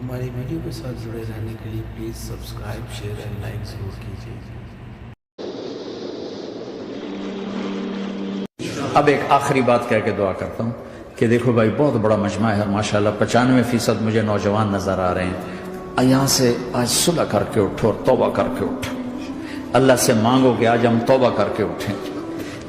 ہماری ویڈیو کے ساتھ جڑے رہنے کے لیے please subscribe share and like ضرور کیجیے۔ اب ایک آخری بات کہہ کے دعا کرتا ہوں کہ دیکھو بھائی بہت بڑا مجمع ہے ماشاءاللہ، 95% مجھے نوجوان نظر آ رہے ہیں۔ یہاں سے آج صلح کر کے اٹھو اور توبہ کر کے اٹھو، اللہ سے مانگو کہ آج ہم توبہ کر کے اٹھیں،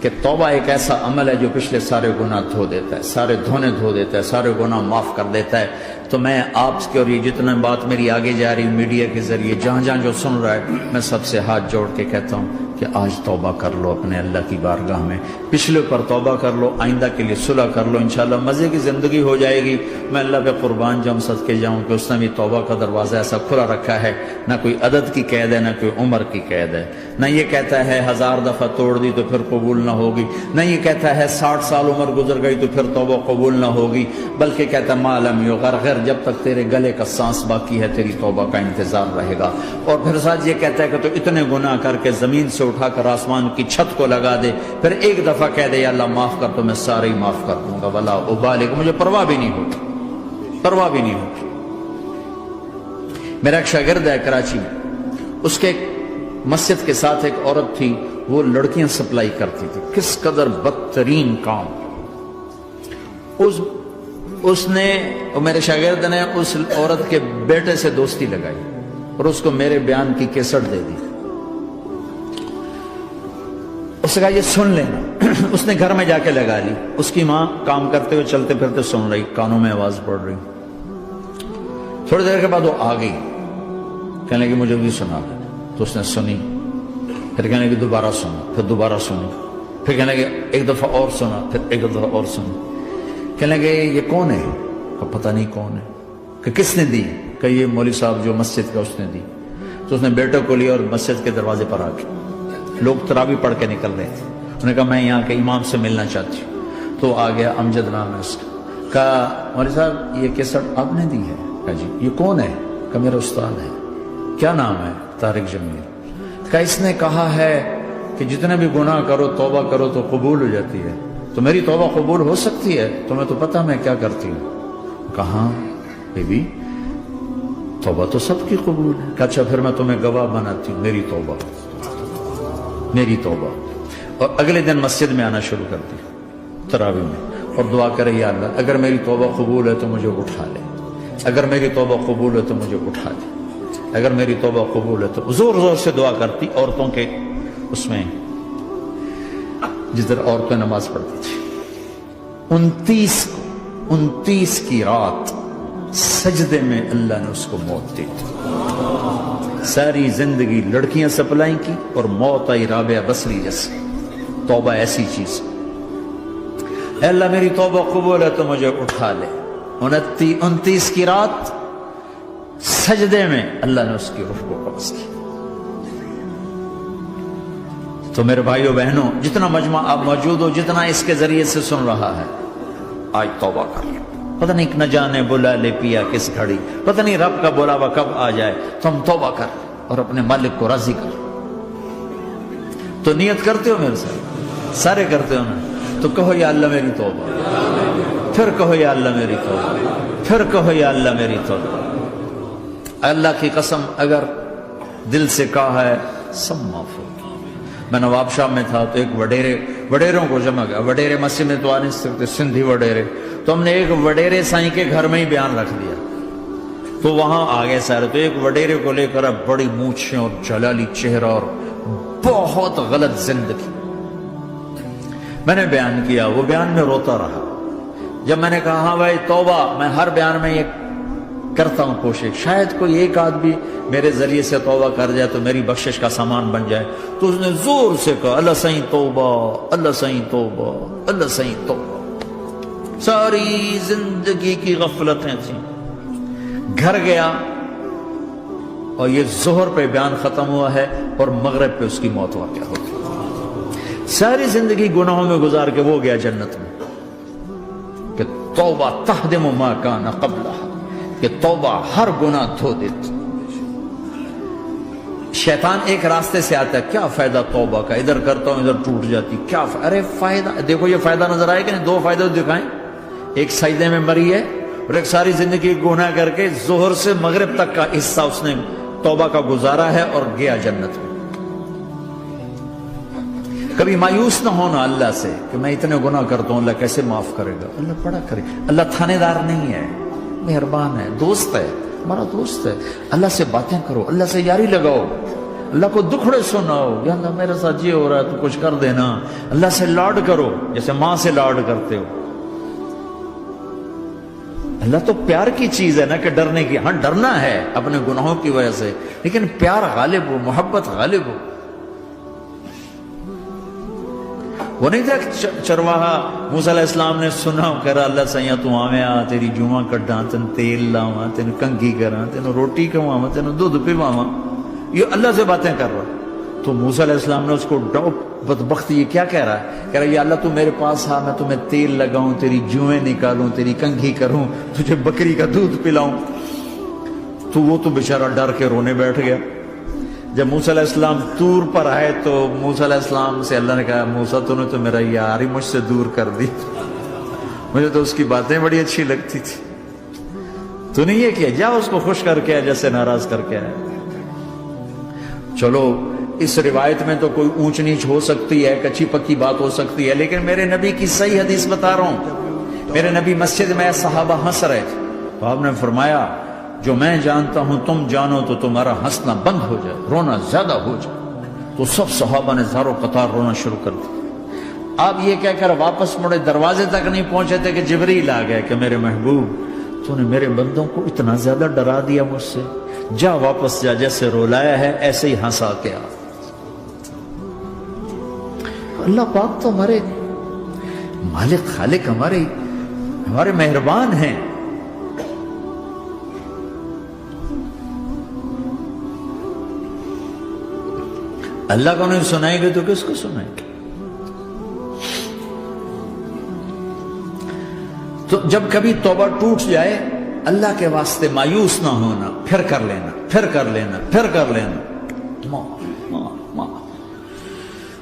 کہ توبہ ایک ایسا عمل ہے جو پچھلے سارے گناہ دھو دیتا ہے، سارے دھونے دھو دیتا ہے، سارے گناہ معاف کر دیتا ہے۔ تو میں آپ کے اور یہ جتنا بات میری آگے جا رہی میڈیا کے ذریعے جہاں جہاں جو سن رہا ہے، میں سب سے ہاتھ جوڑ کے کہتا ہوں کہ آج توبہ کر لو اپنے اللہ کی بارگاہ میں، پچھلے پر توبہ کر لو، آئندہ کے لیے صلح کر لو، انشاءاللہ مزے کی زندگی ہو جائے گی۔ میں اللہ پہ قربان جاؤں، صدقے جاؤں کہ اس نے بھی توبہ کا دروازہ ایسا کھلا رکھا ہے، نہ کوئی عدد کی قید ہے، نہ کوئی عمر کی قید ہے، نہ یہ کہتا ہے 1000 دفعہ توڑ دی تو پھر قبول نہ ہوگی، نہ یہ کہتا ہے 60 سال عمر گزر گئی تو پھر توبہ قبول نہ ہوگی، بلکہ کہتا ہے ما لم یغرغر، جب تک تیرے گلے کا سانس باقی ہے تیری توبہ کا انتظار رہے گا۔ اور پھر ساتھ یہ کہتا ہے کہ تو اتنے گناہ کر کے زمین سے اٹھا کر آسمان کی چھت کو لگا دے، پھر ایک دفعہ کہہ دے یا اللہ معاف کر تو میں سارے ہی معاف کر دوں گا، ولا ابالغ، مجھے پرواہ بھی نہیں ہوتی، پرواہ بھی نہیں ہوتی۔ میرا ایک شاگرد ہے کراچی میں، اس کے مسجد کے ساتھ ایک عورت تھی، وہ لڑکیاں سپلائی کرتی تھی، کس قدر بدترین کام۔ اس نے، میرے شاگرد نے اس عورت کے بیٹے سے دوستی لگائی اور اس کو میرے بیان کی کیسٹ دے دی۔ اس نے کہا یہ سن لینا، اس نے گھر میں جا کے لگا لی، اس کی ماں کام کرتے ہوئے چلتے پھرتے سن رہی، کانوں میں آواز پڑ رہی۔ تھوڑی دیر کے بعد وہ آ گئی، کہنے لگی مجھے بھی سنا دے، تو اس نے سنی، پھر کہنے لگی دوبارہ سنا، پھر دوبارہ سنی، پھر کہنے لگی ایک دفعہ اور سنا، پھر ایک دفعہ اور سنی۔ کہنے لگے یہ کون ہے؟ پتہ نہیں کون ہے۔ کہ کس نے دی؟ کہ یہ مولوی صاحب جو مسجد کا اس نے دی۔ تو اس نے بیٹے کو لیا اور مسجد کے دروازے پر آ کے، لوگ تراویح پڑھ کے نکل رہے تھے، انہوں نے کہا میں یہاں کے امام سے ملنا چاہتی ہوں۔ تو آ گیا، امجد نام ہے اس کا، کہا مولوی صاحب یہ کیسٹ آپ نے دی ہے؟ کہا جی۔ یہ کون ہے؟ کہ میرا استاد ہے۔ کیا نام ہے؟ طارق جمیل۔ کہ اس نے کہا ہے کہ جتنے بھی گناہ کرو توبہ کرو تو قبول ہو جاتی ہے، تو میری توبہ قبول ہو سکتی ہے؟ تمہیں تو پتہ میں کیا کرتی ہوں۔ کہاں بی بی، توبہ تو سب کی قبول ہے۔ کہ اچھا پھر میں تمہیں گواہ بناتی ہوں، میری توبہ، میری توبہ۔ اور اگلے دن مسجد میں آنا شروع کر دی تراویح میں، اور دعا کرے یا اللہ اگر میری توبہ قبول ہے تو مجھے اٹھا لے، اگر میری توبہ قبول ہے تو مجھے اٹھا لے، اگر میری توبہ قبول ہے تو زور زور سے دعا کرتی۔ عورتوں کے اس میں جس طرح عورتیں نماز پڑھتی تھی، 29 کی رات سجدے میں اللہ نے اس کو موت دی تھی۔ ساری زندگی لڑکیاں سپلائی کی اور موت آئی رابعہ بصری جیسے۔ توبہ ایسی چیز، اے اللہ میری توبہ قبول ہے تو مجھے اٹھا لے۔ 29 کی رات سجدے میں اللہ نے اس کی روح کو قبض کی۔ تو میرے بھائیو بہنوں، جتنا مجمع آپ موجود ہو، جتنا اس کے ذریعے سے سن رہا ہے، آج توبہ کر لو۔ پتہ نہیں نہ جانے بلا لے پیا کس گھڑی، پتہ نہیں رب کا بلاوا کب آ جائے، تو ہم توبہ کر اور اپنے مالک کو راضی کر۔ تو نیت کرتے ہو میرے ساتھ؟ سارے کرتے ہو نا؟ تو کہو یا اللہ میری توبہ، پھر کہو یا اللہ میری توبہ، پھر کہو یا اللہ میری توبہ۔ اللہ کی قسم اگر دل سے کہا ہے سب معاف ہو۔ میں نواب شاہ میں تھا تو ایک وڈیروں کو جمع گیا، وڈیرے مسجد میں تو آ نہیں سکتے، سندھی وڈیرے، تو ہم نے ایک وڈیرے سائیں کے گھر میں ہی بیان رکھ دیا، تو وہاں آگے سارے، تو ایک وڈیرے کو لے کر بڑی مونچھیں اور جلالی چہرہ اور بہت غلط زندگی، میں نے بیان کیا، وہ بیان میں روتا رہا۔ جب میں نے کہا ہاں بھائی توبہ، میں ہر بیان میں یہ کرتا ہوں کوشش، شاید کوئی ایک آدمی میرے ذریعے سے توبہ کر جائے تو میری بخشش کا سامان بن جائے، تو اس نے زور سے کہا اللہ سائیں توبہ، اللہ سائیں توبہ، اللہ سائیں توبہ۔ ساری زندگی کی غفلتیں تھیں۔ گھر گیا اور یہ ظہر پہ بیان ختم ہوا ہے اور مغرب پہ اس کی موت واقع ہوتی۔ ساری زندگی گناہوں میں گزار کے وہ گیا جنت میں، کہ توبہ تہدم ما کان قبلہا، کہ توبہ ہر گناہ دھو دیتی۔ شیطان ایک راستے سے آتا ہے، کیا فائدہ توبہ کا، ادھر کرتا ہوں ادھر ٹوٹ جاتی، کیا ارے فائدہ، دیکھو یہ فائدہ نظر آئے کہ نہیں؟ 2 فائدے دکھائیں، ایک سجدے میں مری ہے اور ایک ساری زندگی گناہ کر کے ظہر سے مغرب تک کا حصہ اس نے توبہ کا گزارا ہے اور گیا جنت میں۔ کبھی مایوس نہ ہونا اللہ سے کہ میں اتنے گناہ کرتا ہوں، اللہ کیسے معاف کرے گا، اللہ بڑا کرے۔ اللہ تھانے دار نہیں ہے، مہربان ہے، دوست ہے، ہمارا دوست ہے۔ اللہ سے باتیں کرو، اللہ سے یاری لگاؤ، اللہ کو دکھڑے سناؤ، یا اللہ میرے ساتھ یہ ہو رہا ہے تو کچھ کر دینا۔ اللہ سے لاڈ کرو جیسے ماں سے لاڈ کرتے ہو۔ اللہ تو پیار کی چیز ہے نا کہ ڈرنے کی، ہاں ڈرنا ہے اپنے گناہوں کی وجہ سے، لیکن پیار غالب ہو، محبت غالب ہو۔ وہ نہیں تھا چرواہا موسیٰ علیہ السلام نے سنا، کہہ رہا اللہ سیاں تو آویں آ، تیری جوہاں کڈاں، تین تیل لاواں، تین کنگھی کراں، تین روٹی کھواواں، تین دودھ پیواواں، یہ اللہ سے باتیں کر رہا۔ تو موسیٰ علیہ السلام نے اس کو بدبخت یہ کیا کہہ رہا ہے؟ کہہ رہا یا اللہ تو میرے پاس آ، میں تمہیں تیل لگاؤں، تیری جوئیں نکالوں، تیری کنگھی کروں، تجھے بکری کا دودھ پلاؤں۔ تو وہ تو بیچارہ ڈر کے رونے بیٹھ گیا۔ جب موسیٰ علیہ السلام طور پر آئے تو موسیٰ علیہ السلام سے اللہ نے کہا موسیٰ تو نے تو میرا یار ہی مجھ سے دور کر دی، مجھے تو اس کی باتیں بڑی اچھی لگتی تھی، تو نے یہ کیا، جا اس کو خوش کر کے جیسے ناراض کر کے آئے۔ چلو اس روایت میں تو کوئی اونچ نیچ ہو سکتی ہے، کچی پکی بات ہو سکتی ہے، لیکن میرے نبی کی صحیح حدیث بتا رہا ہوں۔ میرے نبی مسجد میں صحابہ ہنس رہے تھے تو آپ نے فرمایا جو میں جانتا ہوں تم جانو تو تمہارا ہنسنا بند ہو جائے، رونا زیادہ ہو جائے۔ تو سب صحابہ نے زارو قطار رونا شروع کر دیا۔ آپ یہ کہہ کر واپس مڑے، دروازے تک نہیں پہنچے تھے کہ جبریل آ گئے کہ میرے محبوب تو نے میرے بندوں کو اتنا زیادہ ڈرا دیا مجھ سے، جا واپس جا، جیسے رولایا ہے ایسے ہی ہنسا کے آ۔ اللہ پاک تو ہمارے مالک خالق، ہمارے مہربان ہیں۔ اللہ کو نہیں سنائیں گے تو کس کو سنائیں گے؟ تو جب کبھی توبہ ٹوٹ جائے اللہ کے واسطے مایوس نہ ہونا، پھر کر لینا، پھر کر لینا، پھر کر لینا۔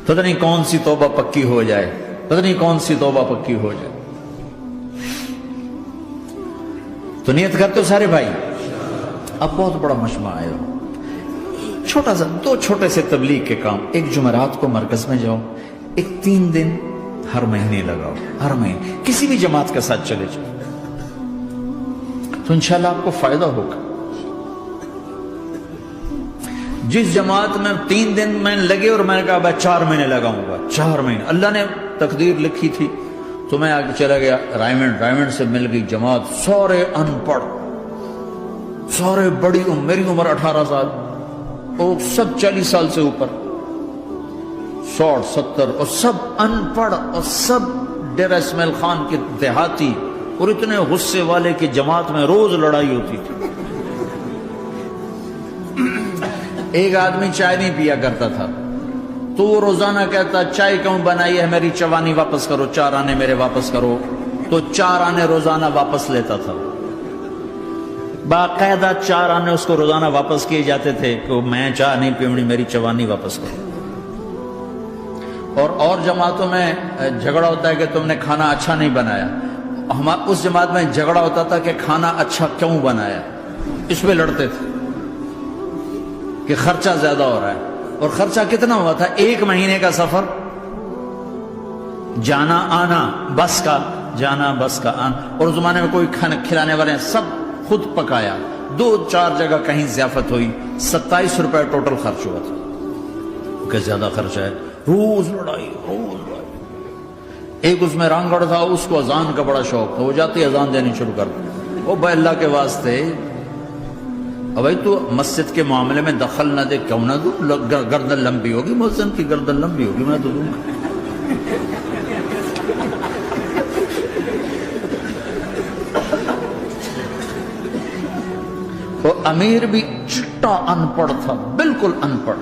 پتہ نہیں کون سی توبہ پکی ہو جائے، پتہ نہیں کون سی توبہ پکی ہو جائے۔ تو نیت کرتے ہو سارے بھائی؟ اب بہت بڑا مجمع آئے ہو، چھوٹا سا دو چھوٹے سے تبلیغ کے کام۔ ایک جمعرات کو مرکز میں جاؤ، ایک 3 دن ہر مہینے لگاؤ، ہر مہینے کسی بھی جماعت کے ساتھ چلے جاؤ تو انشاءاللہ آپ کو فائدہ ہوگا۔ جس جماعت میں 3 دن میں لگے اور میں نے کہا بھائی 4 مہینے لگاؤں گا، 4 مہینے اللہ نے تقدیر لکھی تھی، تو میں آگے چلا گیا رائمنڈ سے مل گئی جماعت، سارے ان پڑھ، سارے بڑی میری عمر 18 سال اور سب 40 سال سے اوپر، 60 70 اور سب ان پڑھ اور سب ڈیرہ اسماعیل خان کے دیہاتی، اور اتنے غصے والے کہ جماعت میں روز لڑائی ہوتی تھی۔ ایک آدمی چائے نہیں پیا کرتا تھا تو وہ روزانہ کہتا چائے کیوں بنائی ہے، میری چوانی واپس کرو، 4 آنے میرے واپس کرو، تو 4 آنے روزانہ واپس لیتا تھا۔ باقاعدہ 4 آنے اس کو روزانہ واپس کیے جاتے تھے کہ میں چائے نہیں پیونی، میری چوانی واپس کرو۔ اور جماعتوں میں جھگڑا ہوتا ہے کہ تم نے کھانا اچھا نہیں بنایا، اس جماعت میں جھگڑا ہوتا تھا کہ کھانا اچھا کیوں بنایا، اس پہ لڑتے تھے کہ خرچہ زیادہ ہو رہا ہے۔ اور خرچہ کتنا ہوا تھا؟ 1 مہینے کا سفر، جانا آنا بس کا، جانا بس کا آنا، اور اس زمانے میں کوئی کھانا کھلانے والے سب خود پکایا، 2-4 جگہ کہیں ضیافت ہوئی، 27 روپے ٹوٹل خرچ ہوا تھا۔ کہ زیادہ خرچہ ہے، روز لڑائی، روز لڑائی۔ ایک اس میں رانگڑ تھا، اس کو اذان کا بڑا شوق تھا، وہ جاتی اذان دینی شروع کر دی، وہ بھائی اللہ کے واسطے بھائی تو مسجد کے معاملے میں دخل نہ دے، کیوں نہ دوں، گردن لمبی ہوگی، مؤذن کی گردن لمبی ہوگی، میں تو دوں گا۔ وہ امیر بھی چٹا ان پڑھ تھا، بالکل ان پڑھ،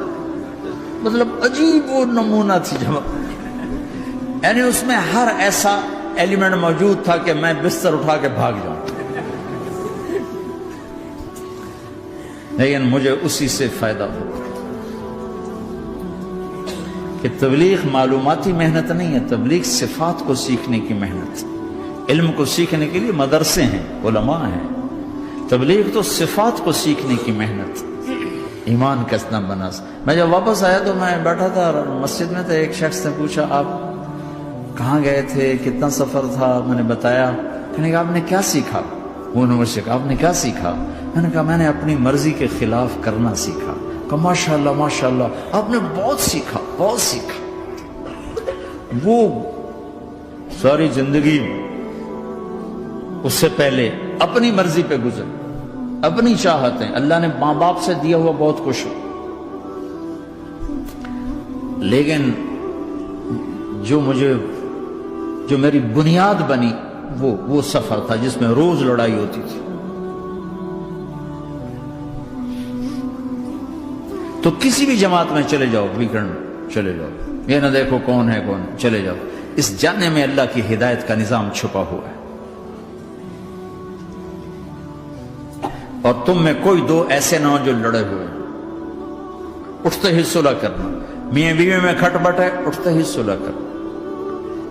مطلب عجیب وہ نمونہ تھی جماعت، یعنی اس میں ہر ایسا ایلیمنٹ موجود تھا کہ میں بستر اٹھا کے بھاگ جاؤں، لیکن مجھے اسی سے فائدہ ہو کہ تبلیغ معلوماتی محنت نہیں ہے، تبلیغ صفات کو سیکھنے کی محنت۔ علم کو سیکھنے کے لیے مدرسے ہیں، علماء ہیں. تبلیغ تو صفات کو سیکھنے کی محنت، ایمان کیسنا بنا. میں جب واپس آیا تو میں بیٹھا تھا مسجد میں، تو ایک شخص نے پوچھا آپ کہاں گئے تھے، کتنا سفر تھا؟ میں نے بتایا. کہنے کہا آپ نے کیا سیکھا؟ وہ نے مجھ سے کہا آپ نے کیا سیکھا؟ میں نے کہا میں نے اپنی مرضی کے خلاف کرنا سیکھا. کہا ماشاءاللہ ماشاءاللہ، آپ نے بہت سیکھا بہت سیکھا. وہ ساری زندگی اس سے پہلے اپنی مرضی پہ گزر، اپنی چاہتیں، اللہ نے ماں باپ سے دیا ہوا بہت کچھ، لیکن جو میری بنیاد بنی وہ سفر تھا جس میں روز لڑائی ہوتی تھی. تو کسی بھی جماعت میں چلے جاؤ، ویکنڈ چلے جاؤ، یہ نہ دیکھو کون ہے کون، چلے جاؤ. اس جانے میں اللہ کی ہدایت کا نظام چھپا ہوا ہے. اور تم میں کوئی دو ایسے نہ ہو جو لڑے ہوئے، اٹھتے ہی صلح کرنا. میاں بیوی میں کھٹ بٹ ہے، اٹھتے ہی صلح کرنا.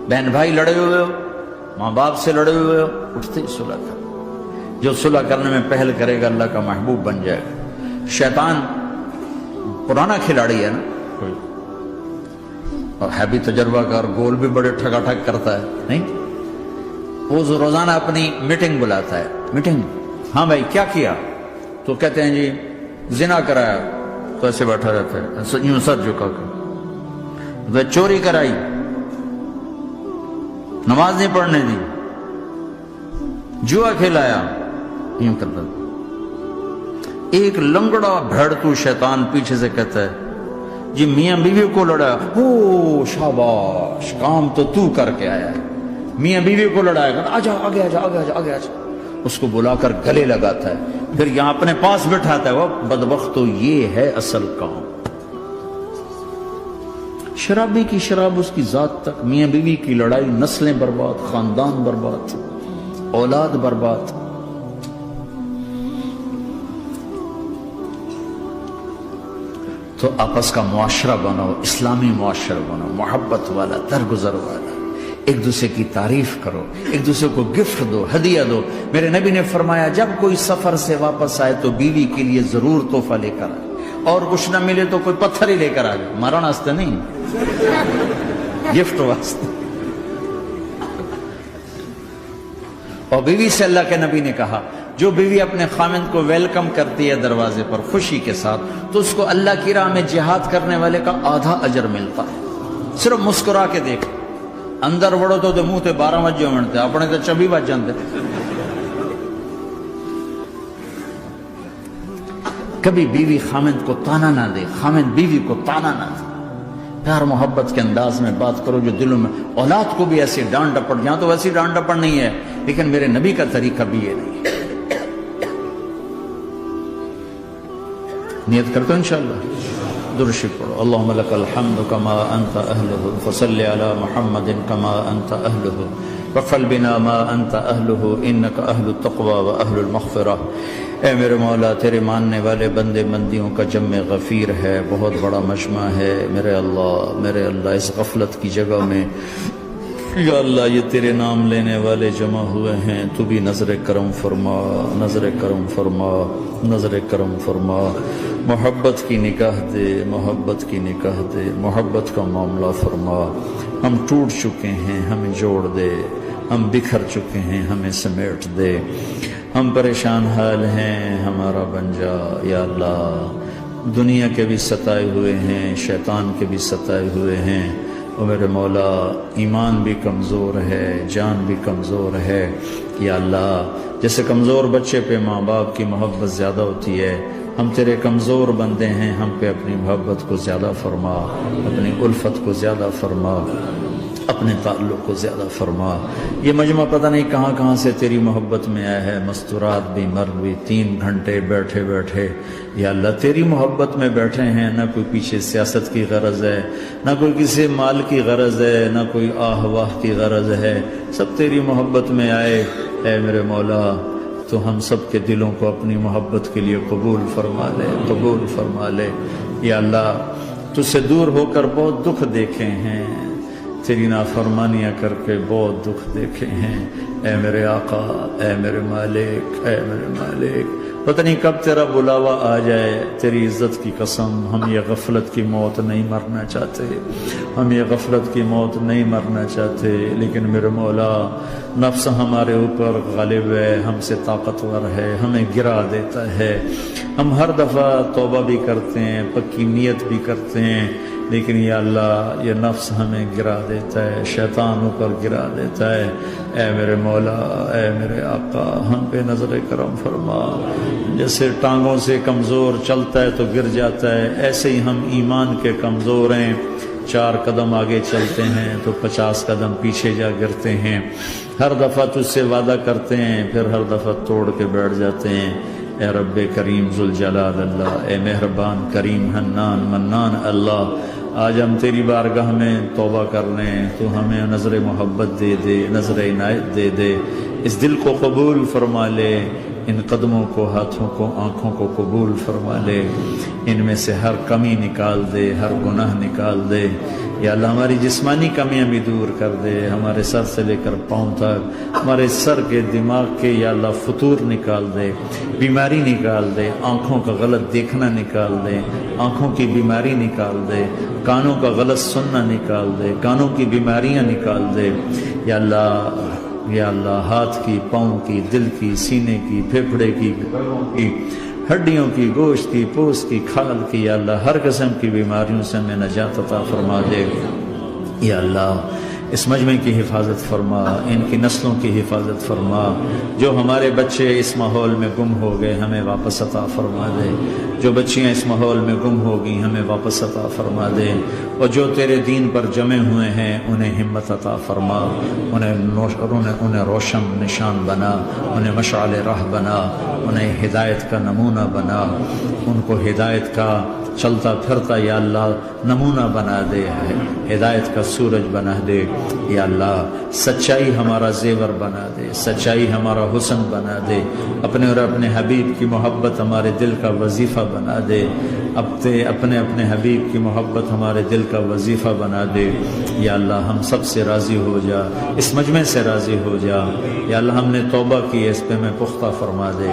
بہن بھائی لڑے ہوئے ہو، ماں باپ سے لڑے ہوئے ہو، اٹھتے ہی صلح کرنا. جو صلح کرنے میں پہل کرے گا اللہ کا محبوب بن جائے گا. شیطان پرانا کھلاڑی ہے نا کوئی، اور ہے بھی تجربہ کار، گول بھی بڑے ٹھگا ٹھگ کرتا ہے. نہیں، وہ روزانہ اپنی میٹنگ بلاتا ہے. میٹنگ، ہاں بھائی کیا کیا؟ تو کہتے ہیں جی زنا کرایا. تو ایسے بیٹھا رہتا ہے، یوں سر جھکا کر. چوری کرائی، نماز نہیں پڑھنے دی، جوا کھلایا، یوں کرتا. ایک لنگڑا بھیڑتو شیطان پیچھے سے کہتا ہے جی میاں بیوی کو لڑایا. او شاباش، کام تو کر کے آیا ہے. میاں بیوی کو لڑایا، آجا آگے آجا آگے آجا آگے آجا. اس کو بلا کر گلے لگاتا ہے، پھر یہاں اپنے پاس بٹھاتا ہے. وہ بدبختو، یہ ہے اصل کام. شرابی کی شراب اس کی ذات تک، میاں بیوی کی لڑائی، نسلیں برباد، خاندان برباد، اولاد برباد. تو آپس کا معاشرہ بناؤ، اسلامی معاشرہ بناؤ، محبت والا، درگزر والا. ایک دوسرے کی تعریف کرو، ایک دوسرے کو گفٹ دو، ہدیہ دو. میرے نبی نے فرمایا جب کوئی سفر سے واپس آئے تو بیوی کے لیے ضرور تحفہ لے کر آئے، اور کچھ نہ ملے تو کوئی پتھر ہی لے کر آ جائے. مارا واسطے نہیں، گفٹ واسطے. اور بیوی سے اللہ کے نبی نے کہا جو بیوی اپنے خامند کو ویلکم کرتی ہے دروازے پر خوشی کے ساتھ، تو اس کو اللہ کی راہ میں جہاد کرنے والے کا آدھا اجر ملتا ہے. صرف مسکرا کے دیکھ، اندر وڑو تو منہ تے 12 وجہ منتے، اپنے تو 24 بج جاندے. کبھی بیوی خامند کو تانا نہ دے، خامند بیوی کو تانا نہ دے. پیار محبت کے انداز میں بات کرو جو دلوں میں. اولاد کو بھی ایسی ڈانٹ ڈپٹ، یہاں تو ویسی ڈانٹ ڈپٹ نہیں ہے، لیکن میرے نبی کا طریقہ بھی یہ نہیں ہے. نیت کرتے ہو انشاءاللہ، درود شریف پڑھو. اللہم لک الحمد کما انت اہلہ، فصلی علی محمد کما انت اہلہ، وفعل بنا ما انت اہلہ، انک اہل التقوی و اہل المغفرہ. اے میرے مولا، تیرے ماننے والے بندے بندیوں کا جمع غفیر ہے، بہت بڑا مجمع ہے. میرے اللہ اس غفلت کی جگہ میں یا اللہ یہ تیرے نام لینے والے جمع ہوئے ہیں، تو بھی نظر کرم فرما، نظر کرم فرما، نظر کرم فرما. محبت کی نکاح دے، محبت کی نکاح دے، محبت کا معاملہ فرما. ہم ٹوٹ چکے ہیں، ہمیں جوڑ دے. ہم بکھر چکے ہیں، ہمیں سمیٹ دے. ہم پریشان حال ہیں، ہمارا بن جا یا اللہ. دنیا کے بھی ستائے ہوئے ہیں، شیطان کے بھی ستائے ہوئے ہیں. اور میرے مولا ایمان بھی کمزور ہے، جان بھی کمزور ہے. یا اللہ جیسے کمزور بچے پہ ماں باپ کی محبت زیادہ ہوتی ہے، ہم تیرے کمزور بندے ہیں، ہم پہ اپنی محبت کو زیادہ فرما، اپنی الفت کو زیادہ فرما، اپنے تعلق کو زیادہ فرما. یہ مجمع پتہ نہیں کہاں کہاں سے تیری محبت میں آیا ہے. مستورات بھی، مرد بھی، 3 گھنٹے بیٹھے بیٹھے یا اللہ تیری محبت میں بیٹھے ہیں. نہ کوئی پیچھے سیاست کی غرض ہے، نہ کوئی کسی مال کی غرض ہے، نہ کوئی آہ واہ کی غرض ہے. سب تیری محبت میں آئے. اے میرے مولا تو ہم سب کے دلوں کو اپنی محبت کے لیے قبول فرما لے، قبول فرما لے. یا اللہ تجھ سے دور ہو کر بہت دکھ دیکھے ہیں، تیری نافرمانیاں کر کے بہت دکھ دیکھے ہیں، اے میرے آقا، اے میرے مالک، اے میرے مالک، پتہ نہیں کب تیرا بلاوا آ جائے، تیری عزت کی قسم ہم یہ غفلت کی موت نہیں مرنا چاہتے، ہم یہ غفلت کی موت نہیں مرنا چاہتے، لیکن میرے مولا نفس ہمارے اوپر غالب ہے، ہم سے طاقتور ہے، ہمیں گرا دیتا ہے، ہم ہر دفعہ توبہ بھی کرتے ہیں، پکی نیت بھی کرتے ہیں، لیکن یا اللہ یہ نفس ہمیں گرا دیتا ہے، شیطان اوپر گرا دیتا ہے۔ اے میرے مولا، اے میرے آقا، ہم پہ نظر کرم فرما، جیسے ٹانگوں سے کمزور چلتا ہے تو گر جاتا ہے، ایسے ہی ہم ایمان کے کمزور ہیں، 4 قدم آگے چلتے ہیں تو 50 قدم پیچھے جا گرتے ہیں، ہر دفعہ تجھ سے وعدہ کرتے ہیں پھر ہر دفعہ توڑ کے بیٹھ جاتے ہیں۔ اے رب کریم ذوالجلال اللہ، اے مہربان کریم حنان منان اللہ، آج ہم تیری بارگاہ میں توبہ کر لیں، تو ہمیں نظر محبت دے دے، نظر عنایت دے دے، اس دل کو قبول فرما لے، ان قدموں کو، ہاتھوں کو، آنکھوں کو قبول فرما لے، ان میں سے ہر کمی نکال دے، ہر گناہ نکال دے، یا اللہ ہماری جسمانی کمیاں بھی دور کر دے، ہمارے سر سے لے کر پاؤں تک، ہمارے سر کے دماغ کے یا اللہ فطور نکال دے، بیماری نکال دے، آنکھوں کا غلط دیکھنا نکال دے، آنکھوں کی بیماری نکال دے، کانوں کا غلط سننا نکال دے، کانوں کی بیماریاں نکال دے، یا اللہ ہاتھ کی، پاؤں کی، دل کی، سینے کی، پھیپھڑے کی، ہڈیوں کی، گوشت کی، پوست کی، کھال کی، یا اللہ ہر قسم کی بیماریوں سے ہمیں نجات عطا فرما دے، یا اللہ اس مجمع کی حفاظت فرما، ان کی نسلوں کی حفاظت فرما، جو ہمارے بچے اس ماحول میں گم ہو گئے ہمیں واپس عطا فرما دے، جو بچیاں اس ماحول میں گم ہو گئی ہمیں واپس عطا فرما دے، اور جو تیرے دین پر جمع ہوئے ہیں انہیں ہمت عطا فرما، انہیں روشن نشان بنا، انہیں مشعل راہ بنا، انہیں ہدایت کا نمونہ بنا، ان کو ہدایت کا چلتا پھرتا یا اللہ نمونہ بنا دے، ہدایت کا سورج بنا دے، یا اللہ سچائی ہمارا زیور بنا دے، سچائی ہمارا حسن بنا دے، اپنے اور اپنے حبیب کی محبت ہمارے دل کا وظیفہ بنا دے، اپنے حبیب کی محبت ہمارے دل کا وظیفہ بنا دے، یا اللہ ہم سب سے راضی ہو جا، اس مجمع سے راضی ہو جا، یا اللہ ہم نے توبہ کی اس پہ میں پختہ فرما دے،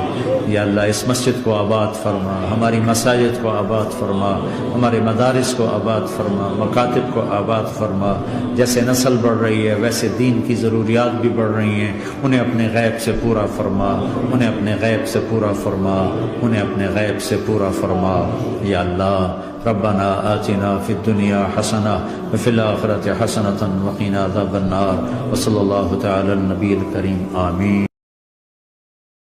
یا اللہ اس مسجد کو آباد فرما، ہماری مساجد کو آباد فرما، ہمارے مدارس کو آباد فرما، مکاتب کو آباد فرما، جیسے نسل بڑھ رہی ہے ویسے دین کی ضروریات بھی بڑھ رہی ہیں، انہیں اپنے غیب سے پورا فرما، انہیں اپنے غیب سے پورا فرما، انہیں اپنے غیب سے پورا فرما، یا اللہ ربنا آتنا فی الدنیا حسنہ وفی الآخرۃ حسنۃ وقنا عذاب النار، وصلی اللہ تعالی النبی الکریم، آمین۔